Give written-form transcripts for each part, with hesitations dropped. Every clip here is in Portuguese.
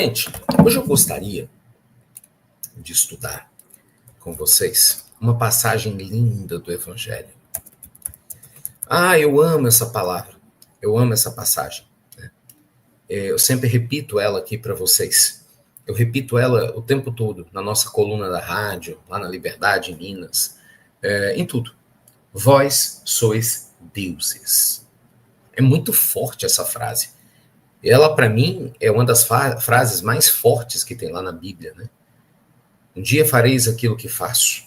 Gente, hoje eu gostaria de estudar com vocês uma passagem linda do Evangelho. Eu amo essa palavra, eu amo essa passagem. Eu sempre repito ela aqui para vocês. Eu repito ela o tempo todo, na nossa coluna da rádio, lá na Liberdade, em Minas, em tudo. Vós sois deuses. É muito forte essa frase. Ela, para mim, é uma das frases mais fortes que tem lá na Bíblia, né? Um dia fareis aquilo que faço,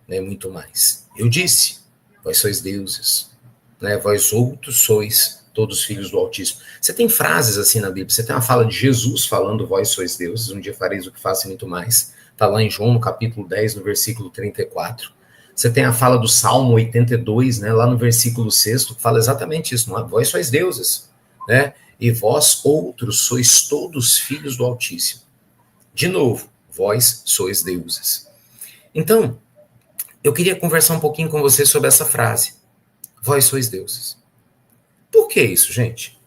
né? Muito mais. Eu disse, vós sois deuses, né? Vós outros sois todos filhos do Altíssimo. Você tem frases assim na Bíblia, você tem uma fala de Jesus falando, vós sois deuses, um dia fareis o que faço e muito mais. Está lá em João, no capítulo 10, no versículo 34. Você tem a fala do Salmo 82, né? Lá no versículo 6, que fala exatamente isso, não é? Vós sois deuses, né? E vós outros sois todos filhos do Altíssimo. De novo, vós sois deuses. Então, eu queria conversar um pouquinho com você sobre essa frase. Vós sois deuses. Por que isso, gente?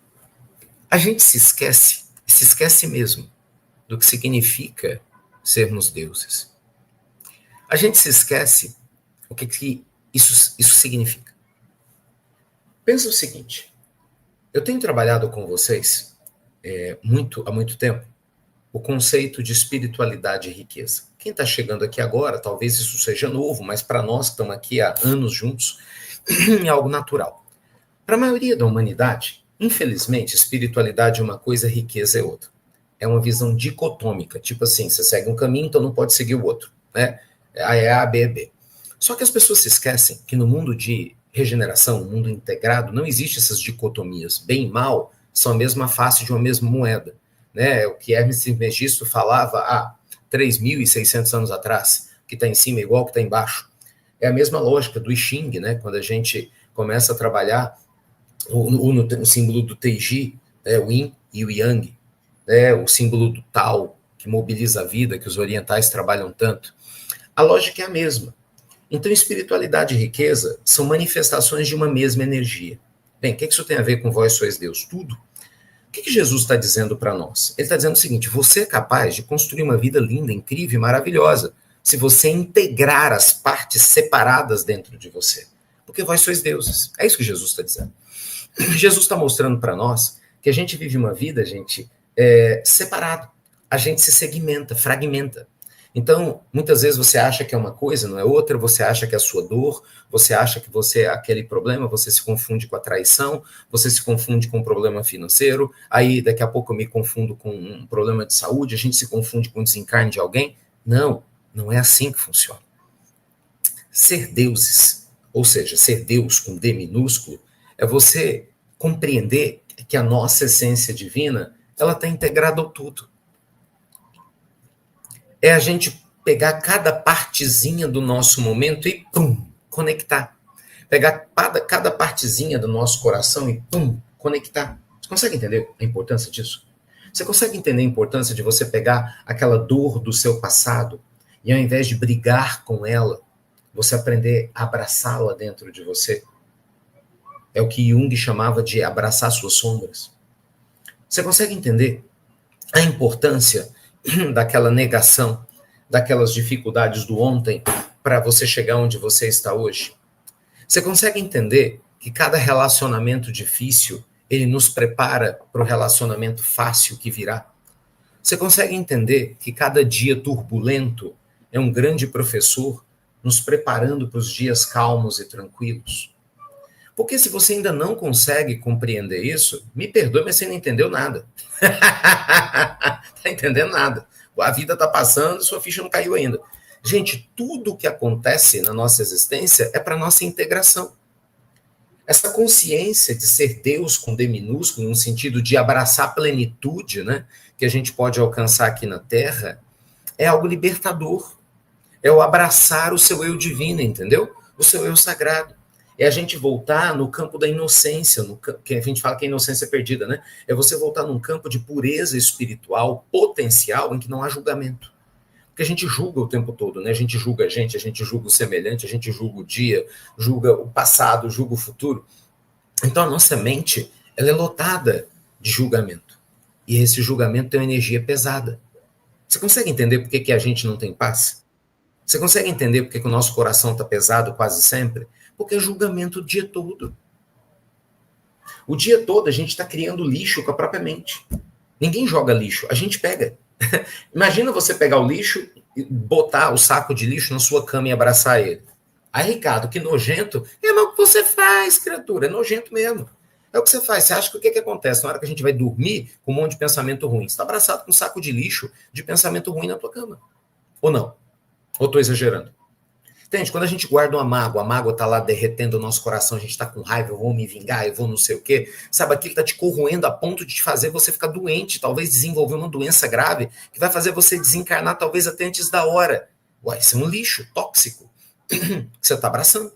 A gente se esquece mesmo do que significa sermos deuses. A gente se esquece o que isso significa. Pensa o seguinte, eu tenho trabalhado com vocês há muito tempo o conceito de espiritualidade e riqueza. Quem está chegando aqui agora, talvez isso seja novo, mas para nós que estamos aqui há anos juntos, é algo natural. Para a maioria da humanidade, infelizmente, espiritualidade é uma coisa, riqueza é outra. É uma visão dicotômica, tipo assim, você segue um caminho, então não pode seguir o outro, né? A é A, B é B. Só que as pessoas se esquecem que no mundo de regeneração, no mundo integrado, não existe essas dicotomias. Bem e mal são a mesma face de uma mesma moeda, né? O que Hermes Trismegisto falava há 3.600 anos atrás, que está em cima é igual que está embaixo. É a mesma lógica do I Ching, né? Quando a gente começa a trabalhar o símbolo do Teiji, né? O Yin e o Yang, né? O símbolo do Tao, que mobiliza a vida, que os orientais trabalham tanto. A lógica é a mesma. Então, espiritualidade e riqueza são manifestações de uma mesma energia. Bem, o que isso tem a ver com vós sois Deus? Tudo. O que Jesus está dizendo para nós? Ele está dizendo o seguinte, você é capaz de construir uma vida linda, incrível e maravilhosa, se você integrar as partes separadas dentro de você. Porque vós sois deuses. É isso que Jesus está dizendo. Jesus está mostrando para nós que a gente vive uma vida, gente, separado. A gente se segmenta, fragmenta. Então, muitas vezes você acha que é uma coisa, não é outra, você acha que é a sua dor, você acha que você é aquele problema, você se confunde com a traição, você se confunde com um problema financeiro, aí daqui a pouco eu me confundo com um problema de saúde, a gente se confunde com o desencarne de alguém. Não, não é assim que funciona. Ser deuses, ou seja, ser Deus com D minúsculo, é você compreender que a nossa essência divina, ela está integrada ao tudo. É a gente pegar cada partezinha do nosso momento e, pum, conectar. Pegar cada partezinha do nosso coração e, pum, conectar. Você consegue entender a importância disso? Você consegue entender a importância de você pegar aquela dor do seu passado e, ao invés de brigar com ela, você aprender a abraçá-la dentro de você? É o que Jung chamava de abraçar suas sombras. Você consegue entender a importância daquela negação, daquelas dificuldades do ontem, para você chegar onde você está hoje? Você consegue entender que cada relacionamento difícil, ele nos prepara para o relacionamento fácil que virá? Você consegue entender que cada dia turbulento é um grande professor nos preparando para os dias calmos e tranquilos? Porque se você ainda não consegue compreender isso, me perdoe, mas você não entendeu nada. Tá entendendo nada. A vida tá passando, sua ficha não caiu ainda. Gente, tudo que acontece na nossa existência é para nossa integração. Essa consciência de ser Deus com D minúsculo, no sentido de abraçar a plenitude, né, que a gente pode alcançar aqui na Terra, é algo libertador. É o abraçar o seu eu divino, entendeu? O seu eu sagrado. É a gente voltar no campo da inocência, que a gente fala que a inocência é perdida, né? É você voltar num campo de pureza espiritual, potencial, em que não há julgamento. Porque a gente julga o tempo todo, né? A gente julga a gente julga o semelhante, a gente julga o dia, julga o passado, julga o futuro. Então a nossa mente, ela é lotada de julgamento. E esse julgamento tem uma energia pesada. Você consegue entender por que a gente não tem paz? Você consegue entender por que o nosso coração está pesado quase sempre? Porque é julgamento o dia todo. O dia todo a gente está criando lixo com a própria mente. Ninguém joga lixo, a gente pega. Imagina você pegar o lixo e botar o saco de lixo na sua cama e abraçar ele. Aí, Ricardo, que nojento. É, mas o que você faz, criatura? É nojento mesmo. É o que você faz. Você acha que o que acontece na hora que a gente vai dormir com um monte de pensamento ruim? Você está abraçado com um saco de lixo de pensamento ruim na tua cama. Ou não? Ou estou exagerando? Entende? Quando a gente guarda uma mágoa está lá derretendo o nosso coração, a gente está com raiva, eu vou me vingar, eu vou não sei o quê. Sabe, aquilo está te corroendo a ponto de te fazer você ficar doente, talvez desenvolver uma doença grave, que vai fazer você desencarnar talvez até antes da hora. Ué, isso é um lixo tóxico que você está abraçando.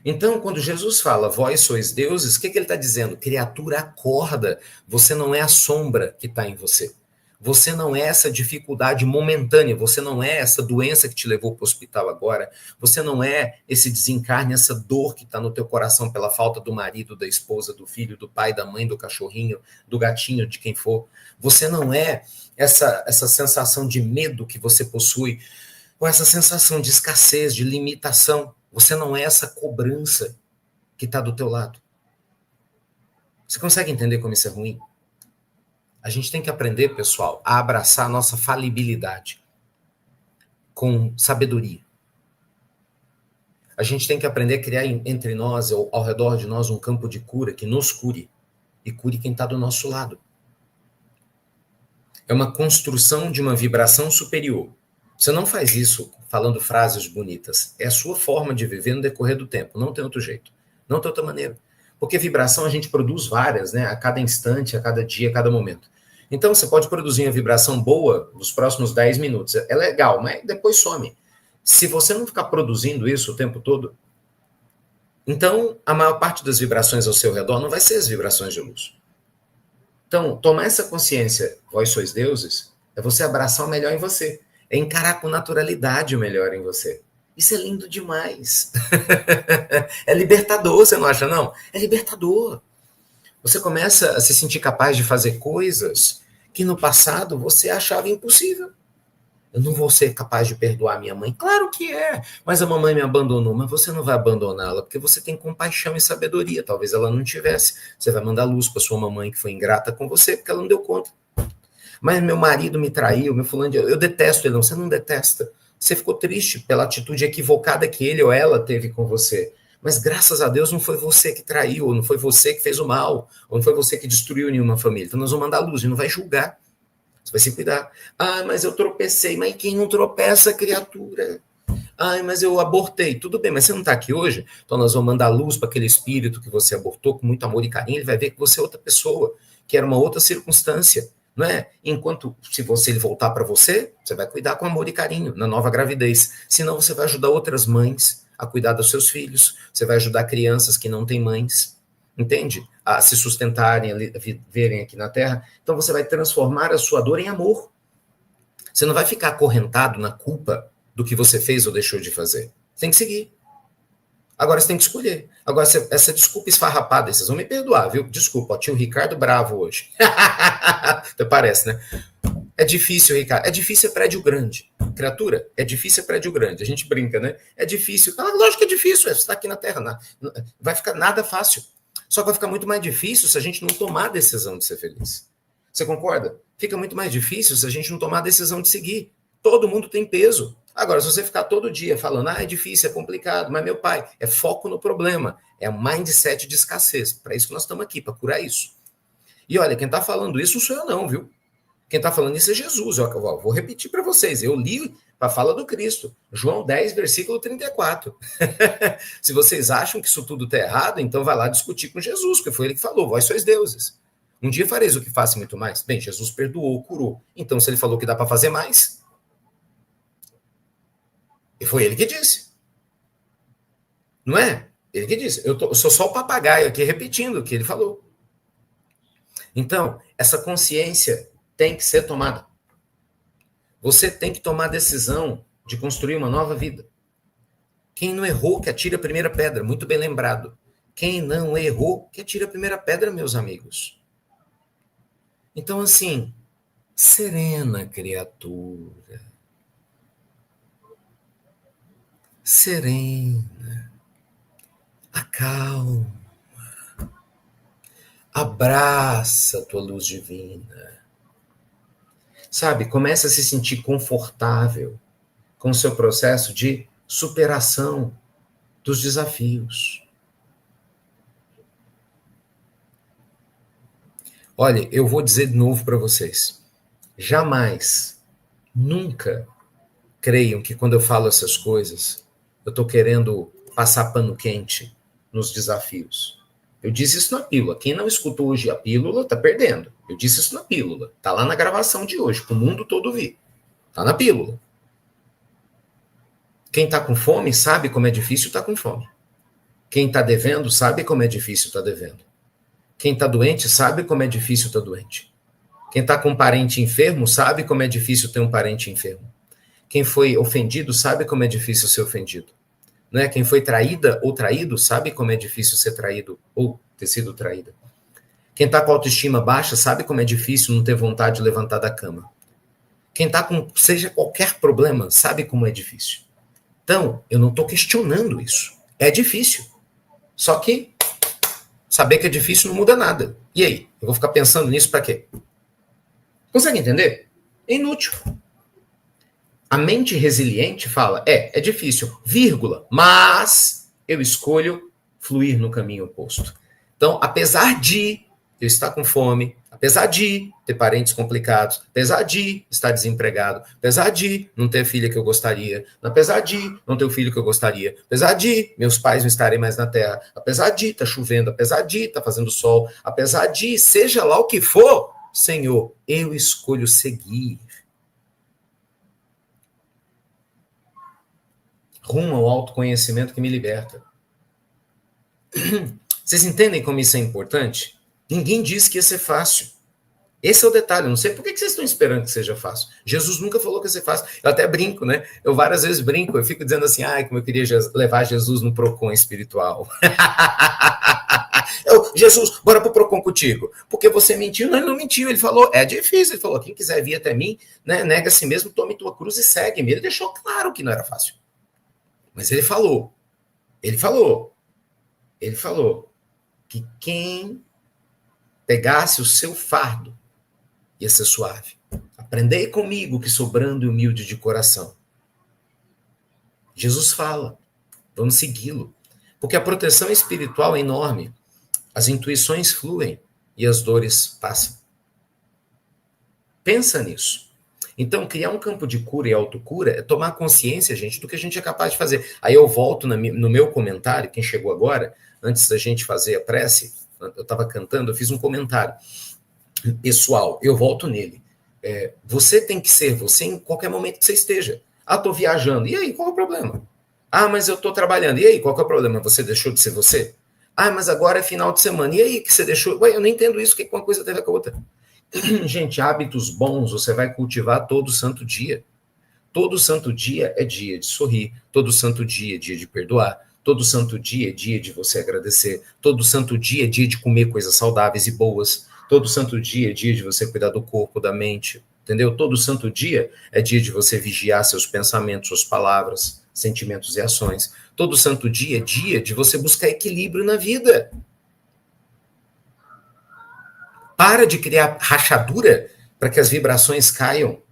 Então, quando Jesus fala, vós sois deuses, o que ele está dizendo? Criatura, acorda, você não é a sombra que está em você. Você não é essa dificuldade momentânea, você não é essa doença que te levou para o hospital agora, você não é esse desencarne, essa dor que está no teu coração pela falta do marido, da esposa, do filho, do pai, da mãe, do cachorrinho, do gatinho, de quem for. Você não é essa sensação de medo que você possui, ou essa sensação de escassez, de limitação. Você não é essa cobrança que está do teu lado. Você consegue entender como isso é ruim? A gente tem que aprender, pessoal, a abraçar a nossa falibilidade com sabedoria. A gente tem que aprender a criar entre nós, ou ao redor de nós, um campo de cura que nos cure e cure quem está do nosso lado. É uma construção de uma vibração superior. Você não faz isso falando frases bonitas. É a sua forma de viver no decorrer do tempo. Não tem outro jeito. Não tem outra maneira. Porque vibração a gente produz várias, né? A cada instante, a cada dia, a cada momento. Então, você pode produzir uma vibração boa nos próximos 10 minutos. É legal, mas depois some. Se você não ficar produzindo isso o tempo todo, então a maior parte das vibrações ao seu redor não vai ser as vibrações de luz. Então, tomar essa consciência, vós sois deuses, é você abraçar o melhor em você. É encarar com naturalidade o melhor em você. Isso é lindo demais. É libertador, você não acha, não? É libertador. Você começa a se sentir capaz de fazer coisas que no passado você achava impossível. Eu não vou ser capaz de perdoar minha mãe. Claro que é, mas a mamãe me abandonou. Mas você não vai abandoná-la, porque você tem compaixão e sabedoria. Talvez ela não tivesse. Você vai mandar luz para sua mamãe que foi ingrata com você, porque ela não deu conta. Mas meu marido me traiu, meu fulano, eu detesto ele. Não, você não detesta. Você ficou triste pela atitude equivocada que ele ou ela teve com você. Mas graças a Deus não foi você que traiu, ou não foi você que fez o mal, ou não foi você que destruiu nenhuma família. Então nós vamos mandar luz e não vai julgar. Você vai se cuidar. Ah, mas eu tropecei. Mas quem não tropeça, criatura? Ah, mas eu abortei. Tudo bem, mas você não está aqui hoje? Então nós vamos mandar luz para aquele espírito que você abortou com muito amor e carinho. Ele vai ver que você é outra pessoa, que era uma outra circunstância. Não é? Enquanto, se ele voltar para você, você vai cuidar com amor e carinho na nova gravidez. Senão você vai ajudar outras mães a cuidar dos seus filhos. Você vai ajudar crianças que não têm mães. Entende? A se sustentarem, a viverem aqui na Terra. Então você vai transformar a sua dor em amor. Você não vai ficar acorrentado na culpa do que você fez ou deixou de fazer. Você tem que seguir. Agora você tem que escolher. Agora, essa desculpa esfarrapada, vocês vão me perdoar, viu? Desculpa, ó, tinha o Ricardo bravo hoje. Até parece, né? É difícil, Ricardo. É difícil é prédio grande. Criatura, é difícil é prédio grande. A gente brinca, né? É difícil. Ah, lógico que é difícil. Você está aqui na Terra. Vai ficar nada fácil. Só que vai ficar muito mais difícil se a gente não tomar a decisão de ser feliz. Você concorda? Fica muito mais difícil se a gente não tomar a decisão de seguir. Todo mundo tem peso. Agora, se você ficar todo dia falando, é difícil, é complicado, mas meu pai, é foco no problema. É um mindset de escassez. Para isso que nós estamos aqui, para curar isso. E olha, quem está falando isso não sou eu não, viu? Quem está falando isso é Jesus. Eu vou repetir para vocês. Eu li a fala do Cristo. João 10, versículo 34. Se vocês acham que isso tudo está errado, então vai lá discutir com Jesus, porque foi ele que falou, vós sois deuses. Um dia fareis o que faça muito mais. Bem, Jesus perdoou, curou. Então, se ele falou que dá para fazer mais, e foi ele que disse. Não é? Ele que disse. Eu sou só o papagaio aqui repetindo o que ele falou. Então, essa consciência tem que ser tomada. Você tem que tomar a decisão de construir uma nova vida. Quem não errou, que atire a primeira pedra. Muito bem lembrado. Quem não errou, que atire a primeira pedra, meus amigos. Então, assim, serena, criatura. Serena. Acalma. Abraça a tua luz divina. Sabe, começa a se sentir confortável com o seu processo de superação dos desafios. Olha, eu vou dizer de novo para vocês. Jamais, nunca creiam que quando eu falo essas coisas, eu estou querendo passar pano quente nos desafios. Eu disse isso na pílula. Quem não escutou hoje a pílula está perdendo. Eu disse isso na pílula. Está lá na gravação de hoje, para o mundo todo ouvir. Está na pílula. Quem está com fome sabe como é difícil estar com fome. Quem está devendo sabe como é difícil estar devendo. Quem está doente sabe como é difícil estar doente. Quem está com um parente enfermo sabe como é difícil ter um parente enfermo. Quem foi ofendido sabe como é difícil ser ofendido. Não é? Quem foi traída ou traído sabe como é difícil ser traído ou ter sido traída. Quem está com autoestima baixa sabe como é difícil não ter vontade de levantar da cama. Quem está com, seja qualquer problema, sabe como é difícil. Então, eu não estou questionando isso. É difícil. Só que saber que é difícil não muda nada. E aí? Eu vou ficar pensando nisso para quê? Consegue entender? É inútil. A mente resiliente fala, é difícil, vírgula, mas eu escolho fluir no caminho oposto. Então, apesar de eu estar com fome, apesar de ter parentes complicados, apesar de estar desempregado, apesar de não ter a filha que eu gostaria, apesar de não ter o filho que eu gostaria, apesar de meus pais não estarem mais na terra, apesar de estar chovendo, apesar de estar fazendo sol, apesar de seja lá o que for, Senhor, eu escolho seguir rumo ao autoconhecimento que me liberta. Vocês entendem como isso é importante? Ninguém disse que ia ser fácil. Esse é o detalhe. Eu não sei por que vocês estão esperando que seja fácil. Jesus nunca falou que ia ser fácil. Eu até brinco, né? Eu várias vezes brinco. Eu fico dizendo assim, como eu queria levar Jesus no Procon espiritual. Jesus, bora pro Procon contigo. Porque você mentiu? Não, ele não mentiu. Ele falou, é difícil. Ele falou, quem quiser vir até mim, né, nega a si mesmo, tome tua cruz e segue-me. Ele deixou claro que não era fácil. Mas ele falou que quem pegasse o seu fardo ia ser suave. Aprendei comigo que sou brando e humilde de coração. Jesus fala, vamos segui-lo. Porque a proteção espiritual é enorme. As intuições fluem e as dores passam. Pensa nisso. Então, criar um campo de cura e autocura é tomar consciência, gente, do que a gente é capaz de fazer. Aí eu volto no meu comentário, quem chegou agora, antes da gente fazer a prece, eu estava cantando, eu fiz um comentário pessoal, eu volto nele. Você tem que ser você em qualquer momento que você esteja. Estou viajando. E aí, qual é o problema? Mas eu estou trabalhando. E aí, qual é o problema? Você deixou de ser você? Mas agora é final de semana. E aí, que você deixou? Eu não entendo isso, que uma coisa teve com a outra. Gente, hábitos bons você vai cultivar todo santo dia. Todo santo dia é dia de sorrir. Todo santo dia é dia de perdoar. Todo santo dia é dia de você agradecer. Todo santo dia é dia de comer coisas saudáveis e boas. Todo santo dia é dia de você cuidar do corpo, da mente. Entendeu? Todo santo dia é dia de você vigiar seus pensamentos, suas palavras, sentimentos e ações. Todo santo dia é dia de você buscar equilíbrio na vida. Para de criar rachadura para que as vibrações caiam.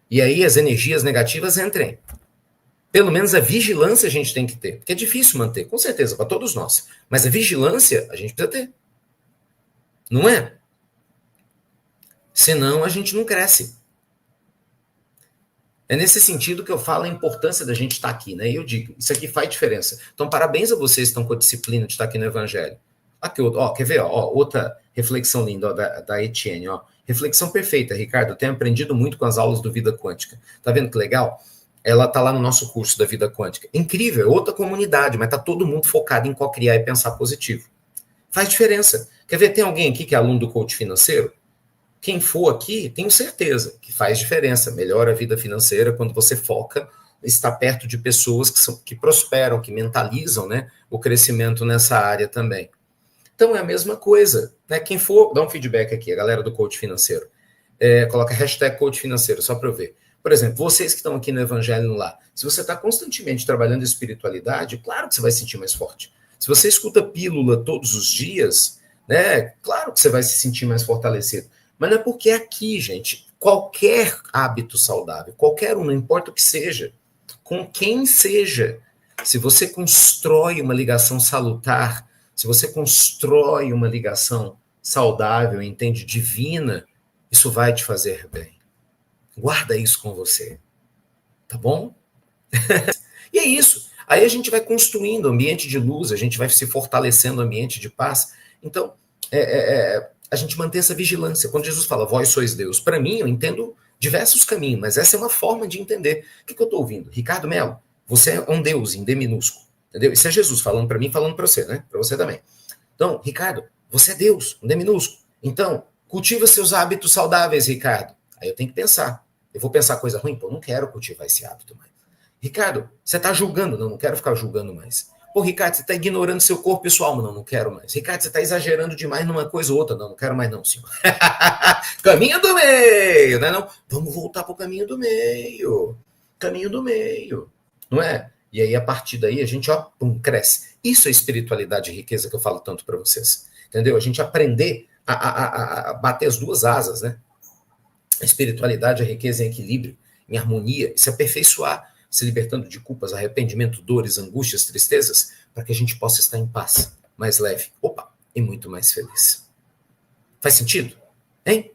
E aí as energias negativas entrem. Pelo menos a vigilância a gente tem que ter. Porque é difícil manter, com certeza, para todos nós. Mas a vigilância a gente precisa ter. Não é? Senão a gente não cresce. É nesse sentido que eu falo a importância da gente estar aqui, né? E eu digo, isso aqui faz diferença. Então, parabéns a vocês que estão com a disciplina de estar aqui no Evangelho. Aqui, quer ver? Outra reflexão linda da Etienne. Reflexão perfeita, Ricardo. Eu tenho aprendido muito com as aulas do Vida Quântica. Tá vendo que legal? Ela tá lá no nosso curso da Vida Quântica. Incrível, é outra comunidade, mas tá todo mundo focado em co-criar e pensar positivo. Faz diferença. Quer ver? Tem alguém aqui que é aluno do coach financeiro? Quem for aqui, tenho certeza que faz diferença. Melhora a vida financeira quando você foca, está perto de pessoas que prosperam, que mentalizam, né, o crescimento nessa área também. Então é a mesma coisa, né? Quem for, dá um feedback aqui, a galera do coach financeiro. Coloca hashtag coach financeiro, só para eu ver. Por exemplo, vocês que estão aqui no Evangelho no Lar, se você está constantemente trabalhando espiritualidade, claro que você vai se sentir mais forte. Se você escuta pílula todos os dias, né? Claro que você vai se sentir mais fortalecido. Mas não é porque aqui, gente, qualquer hábito saudável, qualquer um, não importa o que seja, com quem seja, se você constrói uma ligação salutar, se você constrói uma ligação saudável, entende, divina, isso vai te fazer bem. Guarda isso com você, tá bom? E é isso. Aí a gente vai construindo ambiente de luz, a gente vai se fortalecendo ambiente de paz. Então, a gente mantém essa vigilância. Quando Jesus fala, vós sois Deus, para mim, eu entendo diversos caminhos, mas essa é uma forma de entender. O que eu estou ouvindo? Ricardo Melo, você é um Deus em D minúsculo, entendeu? Isso é Jesus falando para mim, falando para você, né? Para você também. Então, Ricardo, você é Deus, um D minúsculo. Então, cultiva seus hábitos saudáveis, Ricardo. Aí eu tenho que pensar. Eu vou pensar coisa ruim? Pô, não quero cultivar esse hábito mais. Ricardo, você está julgando? Não quero ficar julgando mais. Pô, Ricardo, você está ignorando seu corpo e sua alma? Não quero mais. Ricardo, você está exagerando demais numa coisa ou outra? Não quero mais não, senhor. Caminho do meio, né? Não? Vamos voltar para o caminho do meio. Caminho do meio, não é? E aí, a partir daí, a gente, ó, pum, cresce. Isso é espiritualidade e riqueza que eu falo tanto para vocês. Entendeu? A gente aprender a bater as duas asas, né? A espiritualidade, a riqueza em equilíbrio, em harmonia, e se aperfeiçoar, se libertando de culpas, arrependimento, dores, angústias, tristezas, para que a gente possa estar em paz, mais leve, opa, e muito mais feliz. Faz sentido? Hein?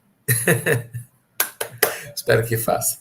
Espero que faça.